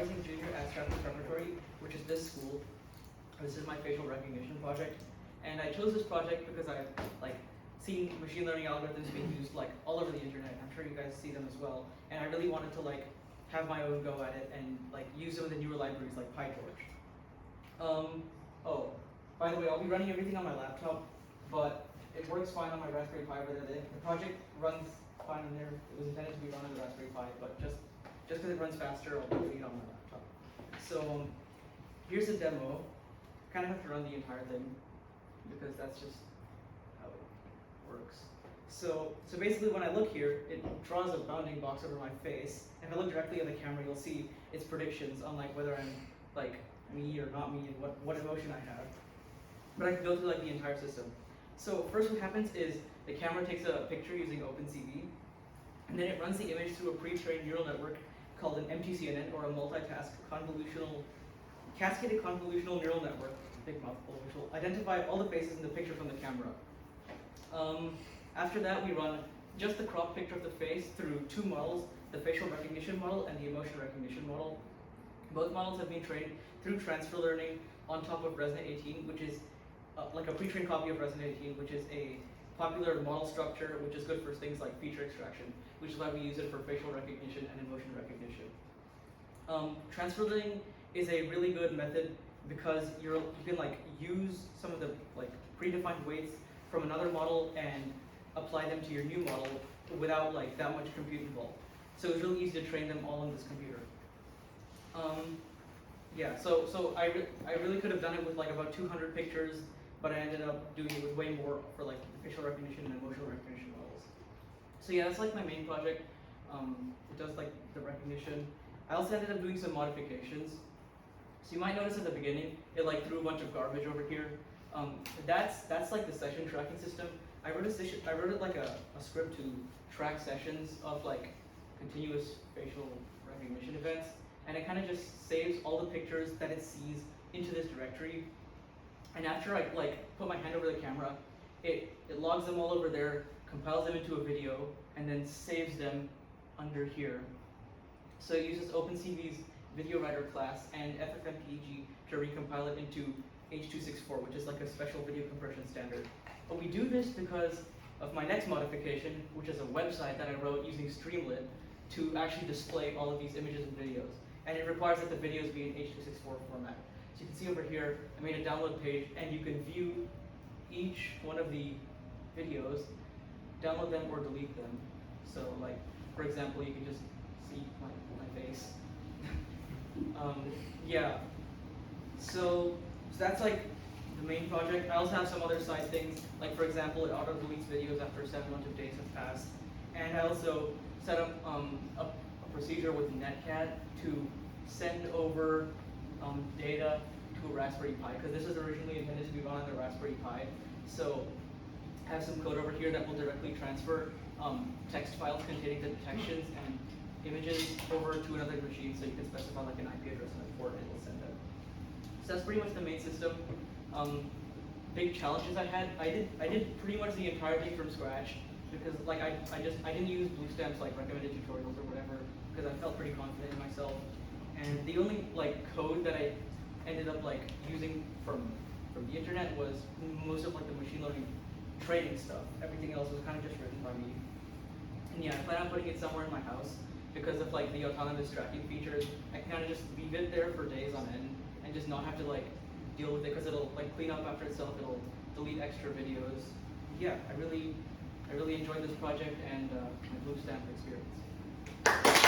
rising junior at Stratford Preparatory, which is this school. This is my facial recognition project, and I chose this project because I've seen machine learning algorithms being used all over the internet. I'm sure you guys see them as well, and I really wanted to have my own go at it and use some of the newer libraries like PyTorch. Oh, by the way, I'll be running everything on my laptop, but it works fine on my Raspberry Pi rather than the project runs fine in there. It was intended to be run on the Raspberry Pi, but just because it runs faster, I'll be doing it on my laptop. So here's a demo. Kind of have to run the entire thing because that's just how it works. So basically when I look here, it draws a bounding box over my face. If I look directly at the camera, you'll see its predictions on whether I'm me or not me and what emotion I have. But I can go through the entire system. So first what happens is the camera takes a picture using OpenCV, and then it runs the image through a pre-trained neural network called an MTCNN, or a multitask cascaded convolutional neural network, big mouthful, which will identify all the faces in the picture from the camera. After that, we run just the crop picture of the face through two models, the facial recognition model and the emotion recognition model. Both models have been trained through transfer learning on top of ResNet 18, which is a pre-trained copy of ResNet 18, which is a popular model structure, which is good for things like feature extraction, which is why we use it for facial recognition and emotion recognition. Transfer learning is a really good method because you can use some of the predefined weights from another model and apply them to your new model without that much compute involved. So it's really easy to train them all on this computer. Yeah, so I really could have done it with about 200 pictures, but I ended up doing it with way more for the facial recognition and emotional recognition models. So yeah, that's my main project. It does the recognition. I also ended up doing some modifications. So you might notice at the beginning, it threw a bunch of garbage over here. That's the session tracking system. I wrote a script to track sessions of continuous facial recognition events, and it kind of just saves all the pictures that it sees into this directory. And after I put my hand over the camera, it logs them all over there, compiles them into a video, and then saves them under here. So it uses OpenCV's video writer class and FFmpeg to recompile it into H.264, which is a special video compression standard. But we do this because of my next modification, which is a website that I wrote using Streamlit to actually display all of these images and videos. And it requires that the videos be in H.264 format. So you can see over here, I made a download page, and you can view each one of the videos, download them or delete them. So for example, you can just see my face. Yeah, so that's the main project. I also have some other side things, for example, it auto deletes videos after 7 months of days have passed. And I also set up a procedure with Netcat to send over data to a Raspberry Pi, because this is originally intended to be run on the Raspberry Pi. So I have some code over here that will directly transfer text files containing the detections and images over to another machine, so you can specify an IP address and a port, and it will send it. So that's pretty much the main system. Big challenges I had. I did pretty much the entire thing from scratch because I didn't use Bluestamp's recommended tutorials or whatever because I felt pretty confident in myself. And the only code that I ended up using from the internet was most of the machine learning training stuff. Everything else was kind of just written by me. And yeah, I plan on putting it somewhere in my house because of the autonomous tracking features. I can kind of just leave it there for days on end and just not have to deal with it because it'll clean up after itself. It'll delete extra videos. Yeah, I really enjoyed this project and my Bluestamp experience.